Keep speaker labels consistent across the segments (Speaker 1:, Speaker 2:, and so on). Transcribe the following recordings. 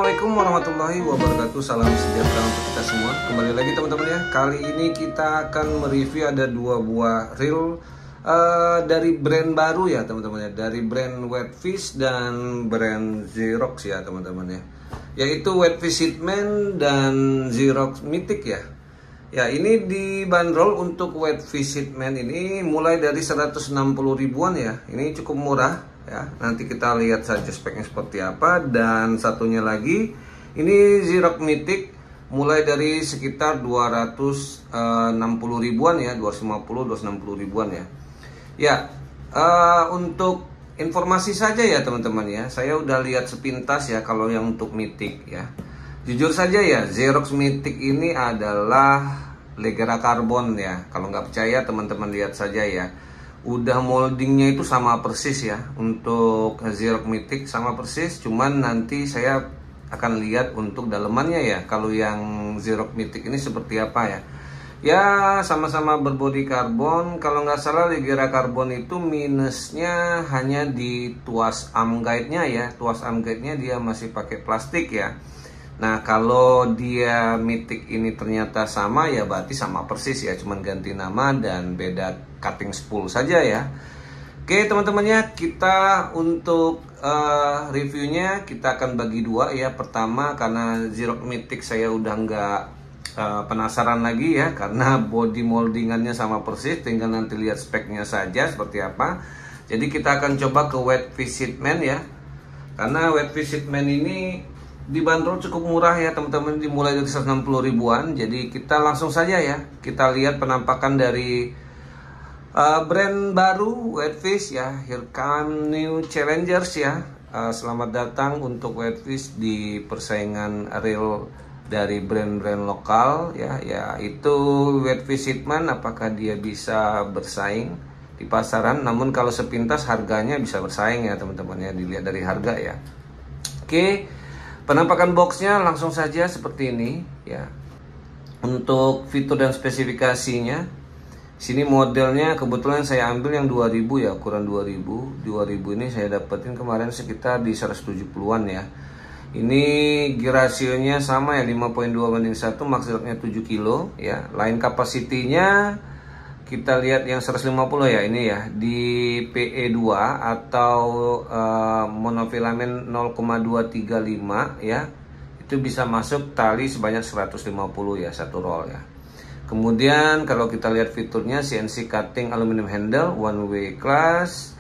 Speaker 1: Assalamualaikum warahmatullahi wabarakatuh. Salam sejahtera untuk kita semua. Kembali lagi teman-teman ya. Kali ini kita akan mereview ada dua buah reel dari brand baru ya teman-teman ya. Dari brand Whitefish dan brand Xerox ya teman-teman ya. Yaitu Whitefish Hitman dan Xerox Mythic ya. Ya, ini dibanderol untuk Whitefish Hitman ini mulai dari 160 ribuan ya. Ini cukup murah ya. Nanti kita lihat saja speknya seperti apa. Dan satunya lagi ini Xerox Mythic mulai dari sekitar 260 ribuan ya, 250 260 ribuan ya. Ya, untuk informasi saja ya teman-teman ya. Saya udah lihat sepintas ya kalau yang untuk Mythic ya. Jujur saja ya, Xerox Mythic ini adalah Legera karbon ya. Kalau nggak percaya teman-teman lihat saja ya. Udah moldingnya itu sama persis ya. Untuk Xerox Mythic sama persis. Cuman nanti saya akan lihat untuk dalemannya ya. Kalau yang Xerox Mythic ini seperti apa ya. Ya sama-sama berbodi karbon. Kalau nggak salah Legera karbon itu minusnya hanya di tuas arm guide-nya ya. Tuas arm guide-nya dia masih pakai plastik ya. Nah kalau dia Mythic ini ternyata sama ya berarti sama persis ya. Cuman ganti nama dan beda cutting spool saja ya. Oke teman-teman ya, kita untuk reviewnya kita akan bagi dua ya. Pertama karena Xerox Mythic saya udah nggak penasaran lagi ya. Karena body moldingannya sama persis. Tinggal nanti lihat speknya saja seperti apa. Jadi kita akan coba ke Whitefish Hitman ya. Karena Whitefish Hitman ini dibanderol cukup murah ya teman-teman, dimulai dari 160 ribuan. Jadi kita langsung saja ya, kita lihat penampakan dari brand baru Whitefish ya. Here come new challengers ya. Selamat datang untuk Whitefish di persaingan reel dari brand-brand lokal ya, yaitu Whitefish Hitman. Apakah dia bisa bersaing di pasaran? Namun kalau sepintas harganya bisa bersaing ya teman-teman ya, dilihat dari harga ya. Oke. Penampakan boxnya langsung saja seperti ini ya. Untuk fitur dan spesifikasinya, sini modelnya kebetulan saya ambil yang 2000 ya, ukuran 2000 ini saya dapetin kemarin sekitar di 170-an ya. Ini gear rasionya sama ya, 5.2:1, maksimalnya 7 kilo ya. Line capacity-nya kita lihat yang 150 ya, ini ya di PE2 atau monofilament 0,235 ya. Itu bisa masuk tali sebanyak 150 ya, satu roll ya. Kemudian kalau kita lihat fiturnya, CNC cutting aluminum handle one way class.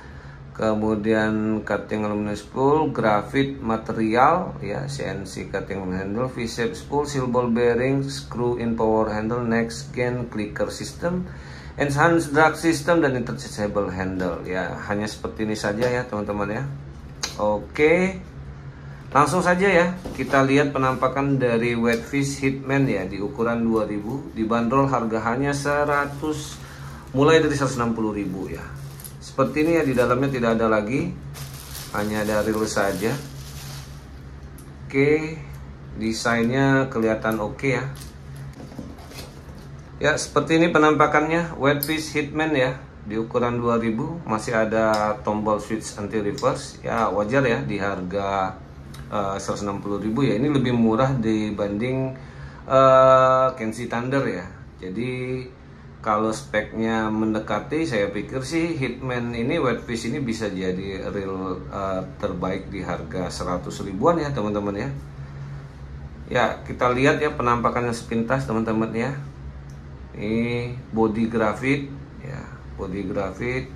Speaker 1: Kemudian cutting aluminum spool, grafit material ya, CNC cutting aluminum handle, V-shape spool, seal ball bearing, screw in power handle, next gen clicker system, enhanced drag system dan interchangeable handle ya. Hanya seperti ini saja ya teman-teman ya. Oke, langsung saja ya kita lihat penampakan dari Whitefish Hitman ya. Di ukuran 2000, dibanderol harga hanya 100, mulai dari 160 ribu ya. Seperti ini ya, di dalamnya tidak ada lagi, hanya ada reel saja. Oke, desainnya kelihatan oke ya. Ya seperti ini penampakannya Whitefish Hitman ya. Di ukuran 2000 masih ada tombol switch anti reverse ya. Wajar ya di harga 160 ribu ya. Ini lebih murah dibanding Kenshi Thunder ya. Jadi kalau speknya mendekati, saya pikir sih Hitman ini, Whitefish ini bisa jadi reel terbaik di harga 100 ribuan ya teman-teman ya. Ya kita lihat ya penampakannya sepintas teman-teman ya. Ini body grafit ya, body grafit.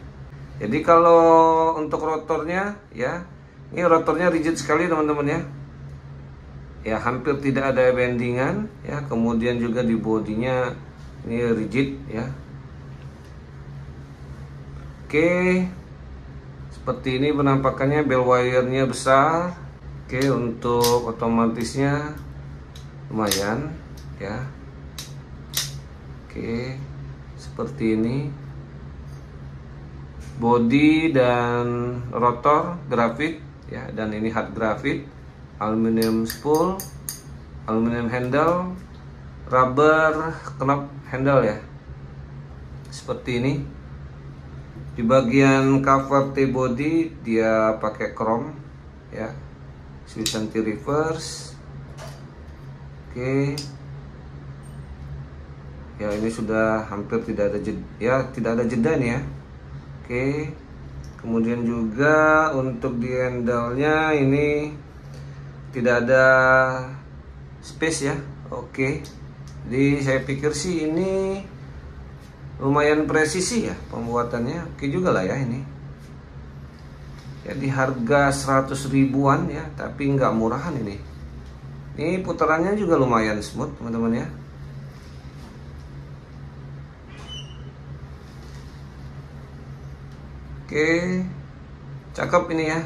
Speaker 1: Jadi kalau untuk rotornya ya, ini rotornya rigid sekali teman-teman ya. Ya hampir tidak ada bendingan ya. Kemudian juga di bodinya ini rigid ya. Oke, seperti ini penampakannya, bell wire-nya besar. Oke, untuk otomatisnya lumayan ya. Oke, seperti ini body dan rotor grafit ya, dan ini hard grafit, aluminium spool, aluminium handle, rubber knob handle ya. Seperti ini. Di bagian cover T-body dia pakai chrome ya. Switch anti reverse, Oke. Ya, ini sudah hampir tidak ada jeda, ya, tidak ada jeda nih ya. Oke. Kemudian juga untuk di handle-nya ini tidak ada space ya. Oke. Jadi saya pikir sih ini lumayan presisi ya pembuatannya. Oke juga lah ya ini. Ya di harga 100 ribuan ya, tapi nggak murahan ini. Ini putarannya juga lumayan smooth teman-teman ya. Oke, cakep ini ya.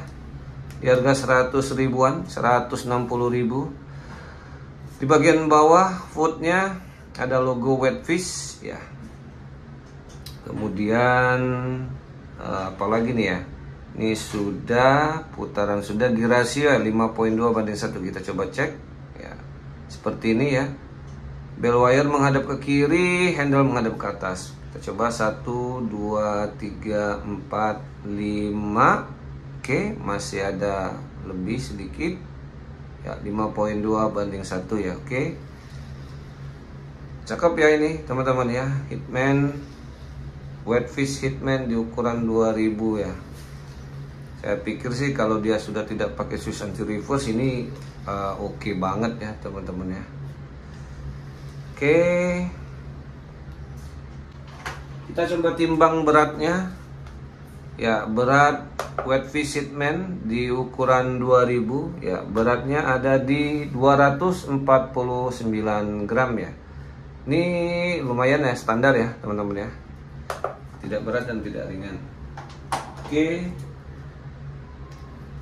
Speaker 1: Di harga 100 ribuan, 160 ribu. Di bagian bawah footnya ada logo Whitefish ya. Kemudian apalagi nih ya. Ini sudah putaran sudah di rasio 5.2/1. Kita coba cek ya. Seperti ini ya. Bell wire menghadap ke kiri, handle menghadap ke atas. Kita coba 1, 2, 3, 4, 5. Oke, masih ada lebih sedikit. Ya, 5.2/1 ya. Oke. Cakep ya ini, teman-teman ya. Hitman Whitefish Hitman di ukuran 2000 ya. Saya pikir sih kalau dia sudah tidak pakai switch anti reverse ini oke banget ya, teman-teman ya. Oke. Kita coba timbang beratnya. Ya, berat Whitefish Hitman di ukuran 2000 ya, beratnya ada di 249 gram ya. Ini lumayan ya, standar ya teman-teman ya. Tidak berat dan tidak ringan. Oke.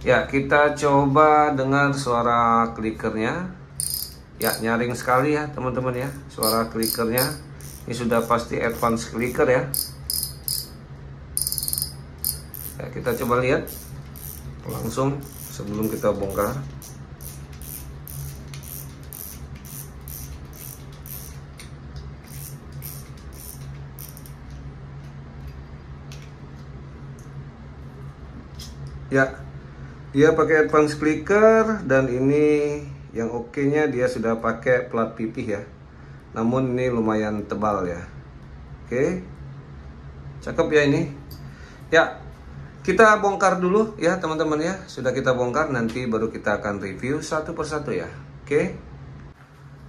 Speaker 1: Ya, kita coba dengar suara klikernya. Ya, nyaring sekali ya teman-teman ya suara klikernya. Ini sudah pasti advance clicker ya. Ya, kita coba lihat langsung sebelum kita bongkar. Ya, dia pakai advance clicker dan ini yang oke-nya dia sudah pakai plat pipih ya. Namun ini lumayan tebal ya. Oke. Cakep ya ini. Ya, kita bongkar dulu ya teman-teman ya. Sudah kita bongkar, nanti baru kita akan review satu persatu ya. Oke.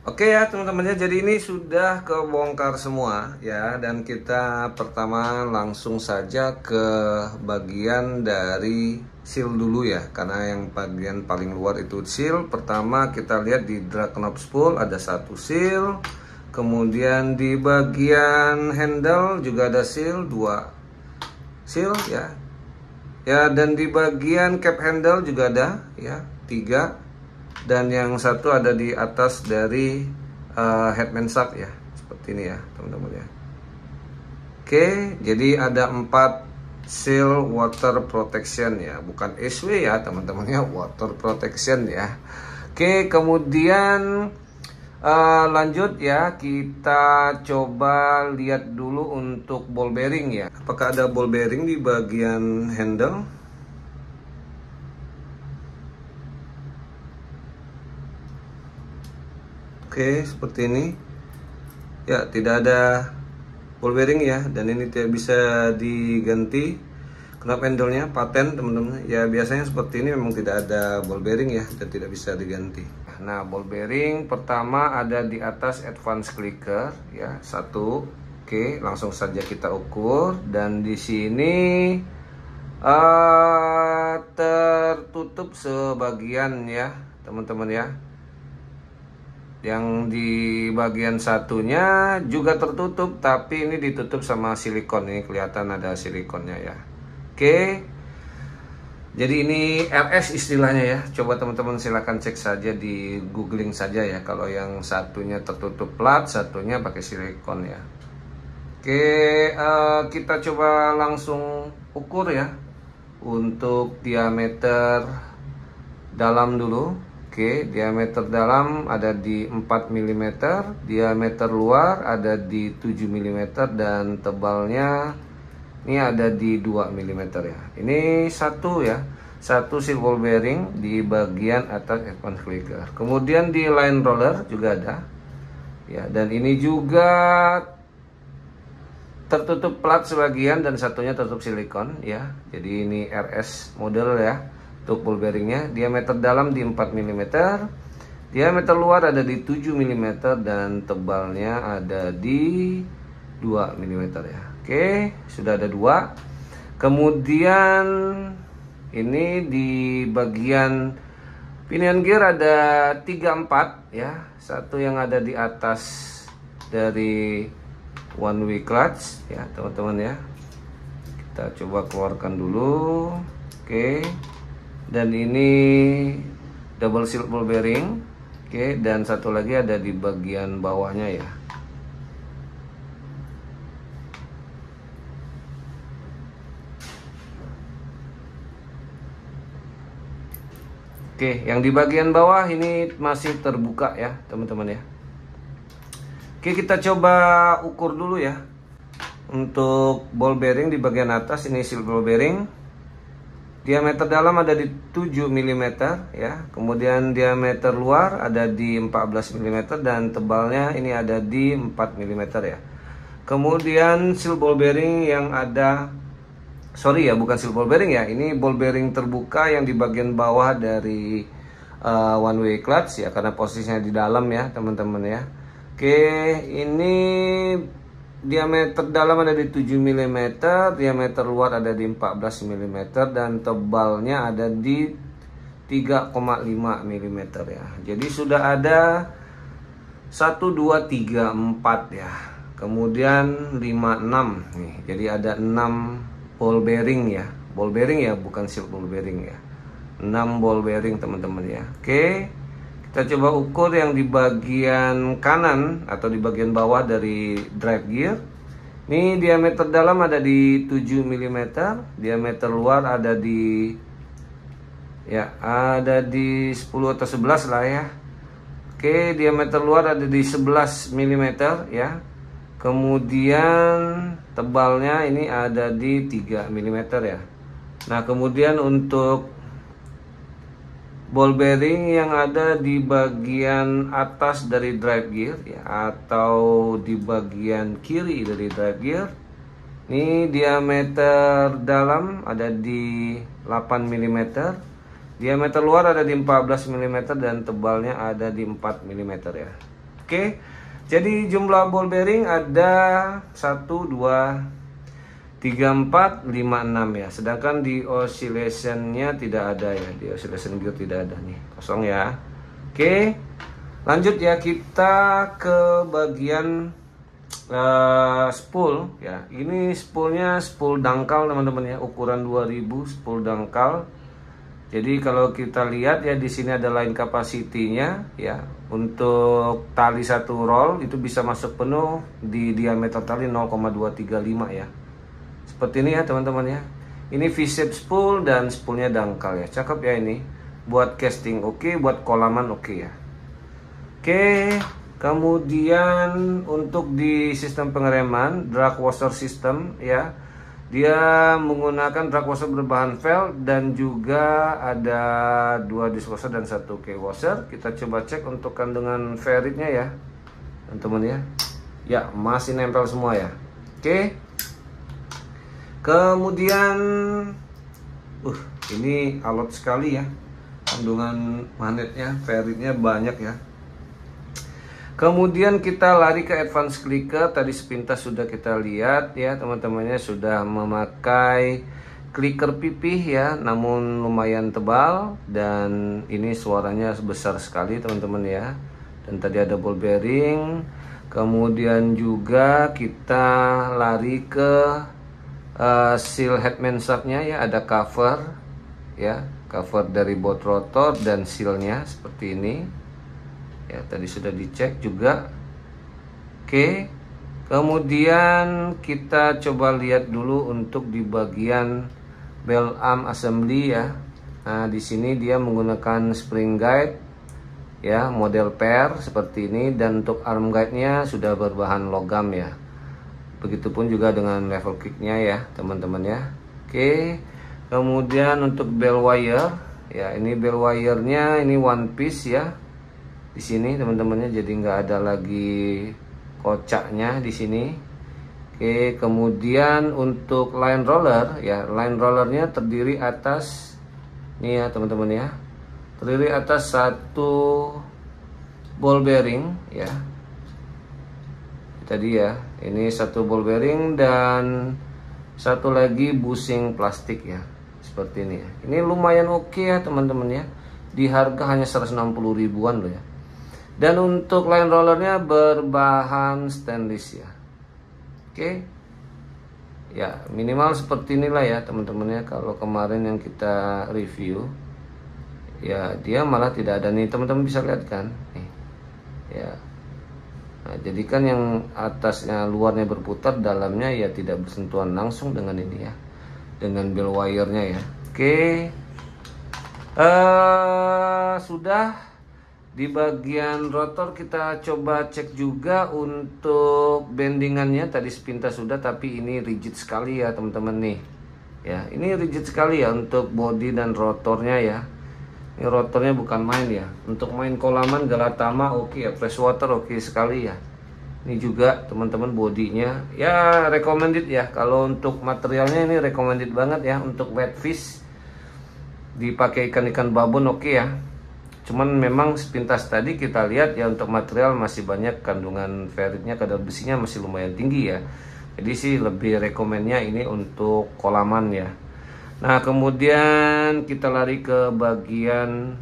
Speaker 1: Oke ya teman-teman ya. Jadi ini sudah kebongkar semua ya. Dan kita pertama langsung saja ke bagian dari seal dulu ya. Karena yang bagian paling luar itu seal. Pertama kita lihat di drag knob spool ada satu seal. Kemudian di bagian handle juga ada seal, 2 seal ya. Ya, dan di bagian cap handle juga ada ya, 3. Dan yang satu ada di atas dari headman shaft ya. Seperti ini ya, teman-teman ya. Oke, jadi ada 4 seal water protection ya, bukan SW ya, teman-teman ya, water protection ya. Oke, kemudian lanjut ya, kita coba lihat dulu untuk ball bearing ya. Apakah ada ball bearing di bagian handle? Oke, seperti ini. Ya, tidak ada ball bearing ya, dan ini tidak bisa diganti. Knop handle-nya paten, teman-teman. Ya, biasanya seperti ini memang tidak ada ball bearing ya, dan tidak bisa diganti. Nah, ball bearing pertama ada di atas advance clicker ya, 1. Oke, langsung saja kita ukur, dan di sini tertutup sebagian ya, teman-teman ya. Yang di bagian satunya juga tertutup, tapi ini ditutup sama silikon. Ini kelihatan ada silikonnya ya. Oke. Jadi ini RS istilahnya ya. Coba teman-teman silahkan cek saja di googling saja ya. Kalau yang satunya tertutup plat, satunya pakai silikon ya. Oke, kita coba langsung ukur ya. Untuk diameter dalam dulu. Oke, diameter dalam ada di 4 mm, diameter luar ada di 7 mm, dan tebalnya ini ada di 2 mm ya. Ini satu ya. satu seal ball bearing di bagian atas advance clicker. Kemudian di line roller juga ada ya, dan ini juga tertutup plat sebagian dan satunya tertutup silikon ya. Jadi ini RS model ya untuk ball bearingnya. Diameter dalam di 4 mm, diameter luar ada di 7 mm, dan tebalnya ada di 2 mm ya. Oke, sudah ada 2. Kemudian ini di bagian pinion gear ada 3-4 ya. Satu yang ada di atas dari one way clutch ya teman-teman ya. Kita coba keluarkan dulu. Oke. Dan ini double seal ball bearing. Oke, dan satu lagi ada di bagian bawahnya ya. Oke, yang di bagian bawah ini masih terbuka ya teman-teman ya. Oke, kita coba ukur dulu ya. Untuk ball bearing di bagian atas ini seal ball bearing. Diameter dalam ada di 7 mm ya. Kemudian diameter luar ada di 14 mm dan tebalnya ini ada di 4 mm ya. Kemudian seal ball bearing yang ada, sorry ya, bukan seal ball bearing ya. Ini ball bearing terbuka yang di bagian bawah dari one way clutch ya, karena posisinya di dalam ya teman-teman ya. Oke, ini diameter dalam ada di 7 mm, diameter luar ada di 14 mm, dan tebalnya ada di 3,5 mm ya. Jadi sudah ada 1, 2, 3, 4 ya. Kemudian 5, 6 nih. Jadi ada 6 ball bearing ya. Ball bearing ya, bukan seal ball bearing ya. 6 ball bearing teman-teman ya. Oke. Kita coba ukur yang di bagian kanan atau di bagian bawah dari drive gear. Ini diameter dalam ada di 7 mm, diameter luar ada di 10 atau 11 lah ya. Oke, diameter luar ada di 11 mm ya. Kemudian tebalnya ini ada di 3 mm ya. Nah, kemudian untuk ball bearing yang ada di bagian atas dari drive gear ya, atau di bagian kiri dari drive gear, ini diameter dalam ada di 8 mm, diameter luar ada di 14 mm, dan tebalnya ada di 4 mm ya. Oke, jadi jumlah ball bearing ada 1, 2, 3, 4, 5, 6 ya. Sedangkan di oscillationnya tidak ada ya. Di oscillation gear tidak ada nih, kosong ya. Oke, lanjut ya, kita ke bagian spool ya. Ini spoolnya spool dangkal teman-teman ya, ukuran 2000 spool dangkal. Jadi kalau kita lihat ya, di sini ada line capacity-nya ya. Untuk tali satu roll itu bisa masuk penuh di diameter tali 0,235 ya. Seperti ini ya teman-teman ya. Ini V-shape spool dan spoolnya dangkal ya. Cakep ya ini. Buat casting oke, buat kolaman oke ya. Oke, kemudian untuk di sistem pengereman drag washer system ya. Dia menggunakan drag washer berbahan felt dan juga ada 2 dishwasher dan 1 key washer. Kita coba cek untuk kandungan ferritnya ya teman-teman ya. Ya, masih nempel semua ya. Oke. Kemudian ini alot sekali ya, kandungan magnetnya, ferritnya banyak ya. Kemudian kita lari ke advance clicker. Tadi sepintas sudah kita lihat ya teman-temannya, sudah memakai clicker pipih ya, namun lumayan tebal, dan ini suaranya besar sekali teman-teman ya. Dan tadi ada ball bearing. Kemudian juga kita lari ke seal head main shaftnya ya, ada cover ya, cover dari bot rotor dan sealnya seperti ini ya, tadi sudah dicek juga. Oke, kemudian kita coba lihat dulu untuk di bagian bell arm assembly ya. Nah, di sini dia menggunakan spring guide ya, model pair seperti ini, dan untuk arm guide-nya sudah berbahan logam ya. Begitupun juga dengan level kicknya ya teman-teman ya. Oke, Kemudian untuk bell wire ya, ini bell wire-nya ini one piece ya. Di sini teman-temannya, jadi nggak ada lagi kocaknya di sini. Oke, kemudian untuk line roller ya, line rollernya terdiri atas ini ya teman-teman ya. Terdiri atas satu ball bearing ya. Tadi ya, ini satu ball bearing dan satu lagi bushing plastik ya. Seperti ini ya. Ini lumayan oke ya teman-teman ya. Di harga hanya 160 ribuan loh ya. Dan untuk line rollernya berbahan stainless ya. Oke. Ya, minimal seperti inilah ya teman-teman ya. Kalau kemarin yang kita review ya, dia malah tidak ada nih, teman-teman bisa lihat kan nih. Ya. Nah, jadi kan yang atasnya luarnya berputar, dalamnya ya tidak bersentuhan langsung dengan ini ya. Dengan bell wire-nya ya. Oke. Sudah di bagian rotor kita coba cek juga untuk bendingannya. Tadi sepintas sudah, tapi ini rigid sekali ya teman-teman nih. Ya, ini rigid sekali ya untuk bodi dan rotornya ya. Ini rotornya bukan main ya. Untuk main kolaman Galatama oke ya, freshwater oke sekali ya. Ini juga teman-teman bodinya ya recommended ya. Kalau untuk materialnya ini recommended banget ya. Untuk wet fish dipakai ikan-ikan babon oke ya. Cuman memang sepintas tadi kita lihat ya, untuk material masih banyak kandungan ferritnya, kadar besinya masih lumayan tinggi ya. Jadi sih lebih rekomennya ini untuk kolaman ya. Nah, kemudian kita lari ke bagian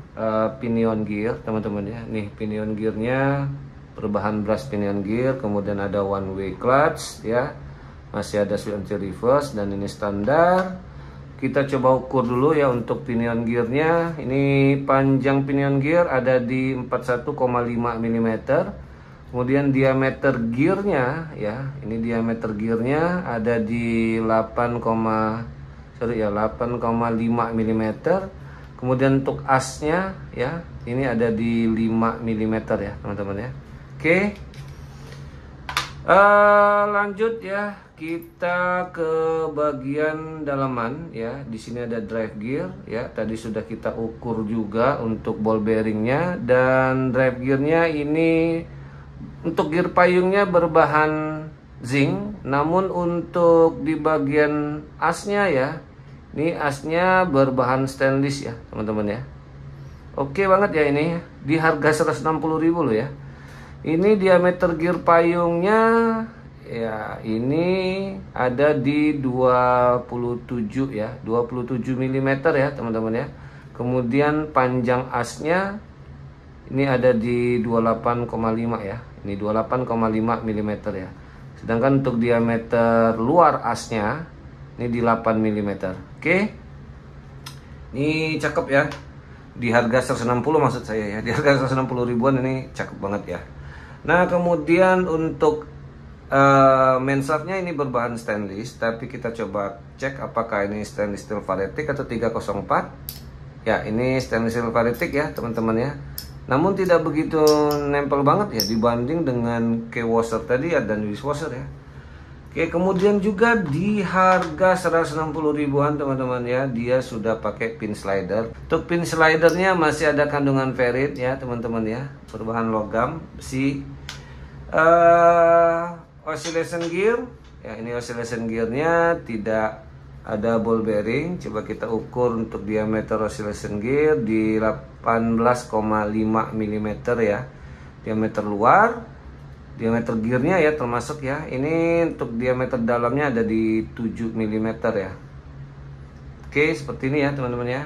Speaker 1: pinion gear teman-teman ya. Nih pinion gearnya berbahan brush pinion gear, kemudian ada one way clutch ya, masih ada switch anti reverse, dan ini standar. Kita coba ukur dulu ya untuk pinion gearnya. Ini panjang pinion gear ada di 41,5 mm. Kemudian diameter gearnya ya, ini diameter gearnya ada di 8,5 mm. Kemudian untuk asnya ya, ini ada di 5 mm ya teman-teman ya. Oke, lanjut ya, kita ke bagian dalaman ya. Di sini ada drive gear ya. Tadi sudah kita ukur juga untuk ball bearingnya, dan drive gearnya ini untuk gear payungnya berbahan zinc. Namun untuk di bagian asnya ya, ini asnya berbahan stainless ya teman-teman ya. Oke banget ya ini, di harga 160.000 loh ya. Ini diameter gear payungnya ya, ini ada di 27 ya, 27 mm ya teman-teman ya. Kemudian panjang asnya ini ada di 28,5 ya. Ini 28,5 mm ya. Sedangkan untuk diameter luar asnya ini di 8 mm. Oke. Ini cakep ya. Di harga 160 maksud saya ya. Di harga 160 ribuan ini cakep banget ya. Nah, kemudian untuk main shaftnya ini berbahan stainless, tapi kita coba cek apakah ini stainless steel varetic atau 304. Ya, ini stainless steel varetic ya teman-teman ya. Namun tidak begitu nempel banget ya dibanding dengan key washer tadi ya, dan dishwasher ya. Oke, kemudian juga di harga 160 ribuan teman-teman ya, dia sudah pakai pin slider. Untuk pin slidernya masih ada kandungan ferrit ya teman-teman ya, berbahan logam besi. Oscillation gear ya, ini oscillation gearnya tidak ada ball bearing. Coba kita ukur untuk diameter oscillation gear di 18,5 mm ya, diameter luar. Diameter gearnya ya termasuk ya. Ini untuk diameter dalamnya ada di 7 mm ya. Oke, seperti ini ya teman-teman ya.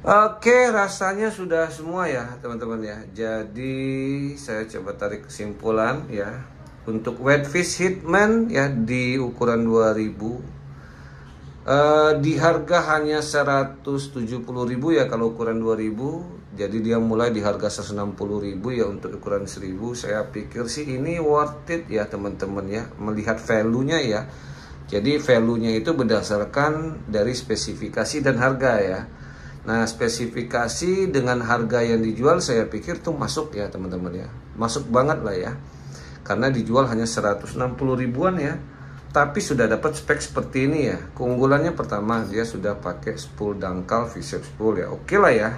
Speaker 1: Oke, rasanya sudah semua ya teman-teman ya. Jadi saya coba tarik kesimpulan ya. Untuk wet fish Hitman ya di ukuran 2000 di harga hanya 170.000 ya kalau ukuran 2000. Jadi dia mulai di harga 160.000 ya untuk ukuran 1000. Saya pikir sih ini worth it ya teman-teman ya, melihat value-nya ya. Jadi value-nya itu berdasarkan dari spesifikasi dan harga ya. Nah, spesifikasi dengan harga yang dijual saya pikir tuh masuk ya teman-teman ya. Masuk banget lah ya. Karena dijual hanya 160 ribuan ya. tapi sudah dapat spek seperti ini ya. Keunggulannya pertama, dia sudah pakai spool dangkal V-shape spool ya, oke lah ya.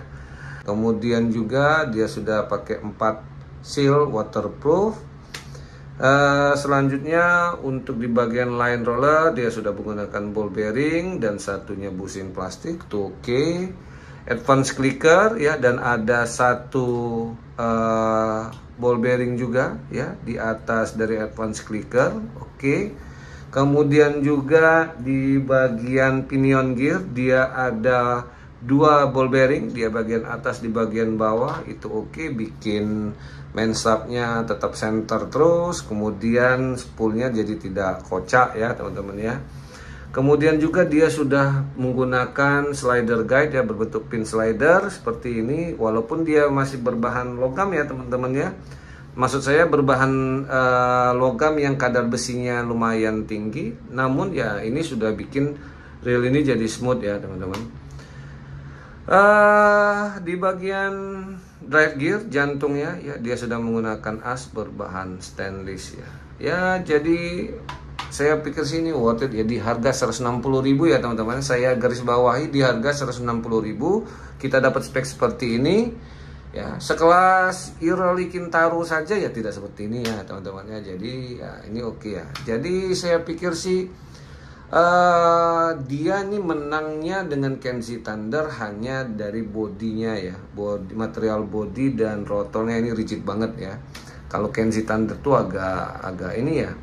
Speaker 1: Kemudian juga dia sudah pakai 4 seal waterproof. Selanjutnya untuk di bagian line roller dia sudah menggunakan ball bearing dan satunya bushing plastik, tuh oke. Advance clicker ya, dan ada satu ball bearing juga ya di atas dari advance clicker, oke. Kemudian juga di bagian pinion gear dia ada 2 ball bearing, dia bagian atas di bagian bawah, itu oke. Bikin main shaftnya tetap center terus, kemudian spoolnya jadi tidak kocak ya teman-teman ya. Kemudian juga dia sudah menggunakan slider guide ya, berbentuk pin slider seperti ini, walaupun dia masih berbahan logam ya teman-teman ya. Maksud saya berbahan logam yang kadar besinya lumayan tinggi, namun ya ini sudah bikin reel ini jadi smooth ya teman-teman. Di bagian drive gear jantungnya ya, dia sudah menggunakan as berbahan stainless ya. Ya jadi saya pikir sini worth it ya, di harga 160.000 ya teman-teman. Saya garis bawahi di harga 160.000 kita dapat spek seperti ini ya. Sekelas Iroli Kintaro saja ya tidak seperti ini ya teman-teman ya. Jadi ya ini oke ya. Jadi saya pikir sih dia nih menangnya dengan Kenzie Thunder hanya dari bodinya ya, material body dan rotornya ini rigid banget ya. Kalau Kenzie Thunder tuh agak ini ya,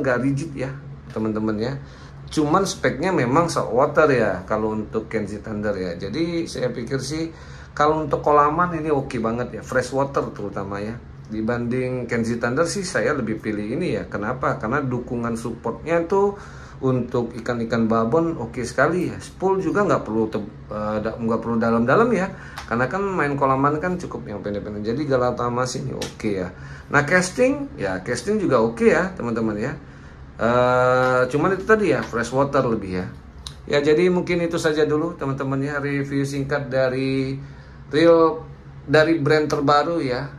Speaker 1: nggak rigid ya teman-teman ya. Cuman speknya memang saltwater ya kalau untuk Kenzie Thunder ya. Jadi saya pikir sih kalau untuk kolaman ini oke banget ya, freshwater terutama ya. Dibanding Kenzie Thunder sih saya lebih pilih ini ya. Kenapa? Karena dukungan supportnya tuh untuk ikan-ikan babon oke sekali ya. Spool juga nggak perlu dalam-dalam ya. Karena kan main kolaman kan cukup yang pendek-pendek. Jadi Galatamas ini oke ya. Nah casting juga oke ya teman-teman ya. Cuman itu tadi ya, freshwater lebih ya. Ya jadi mungkin itu saja dulu teman-teman ya, review singkat dari reel dari brand terbaru ya,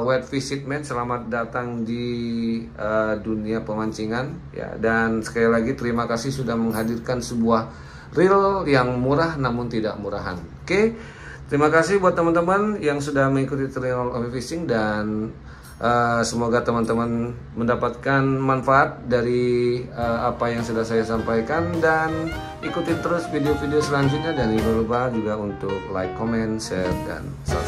Speaker 1: Wet Visit Man. Selamat datang di dunia pemancingan ya. Dan sekali lagi terima kasih sudah menghadirkan sebuah reel yang murah namun tidak murahan. Oke, terima kasih buat teman-teman yang sudah mengikuti tutorial OV Fishing, dan semoga teman-teman mendapatkan manfaat dari apa yang sudah saya sampaikan, dan ikutin terus video-video selanjutnya, dan jangan lupa juga untuk like, comment, share, dan subscribe.